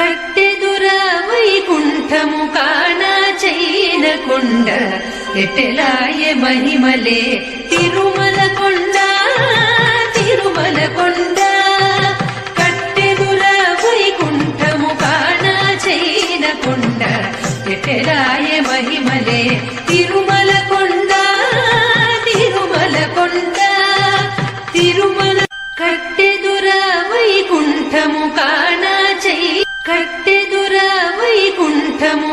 కట్టెదుర వైకుంఠము కానా చైన కొండ ఎట్టెలాయ మహిమలే తిరుమల కొండ తిరుమల కొండ కట్టెదుర వైకుంఠము కానా చైన కొండ ఎట్టెలాయ మహిమలే తిరుమల కొండ తిరుమల కొండ తిరుమల కట్టెదుర వైకుంఠము కానా చై కట్టెదుర వైకుంఠము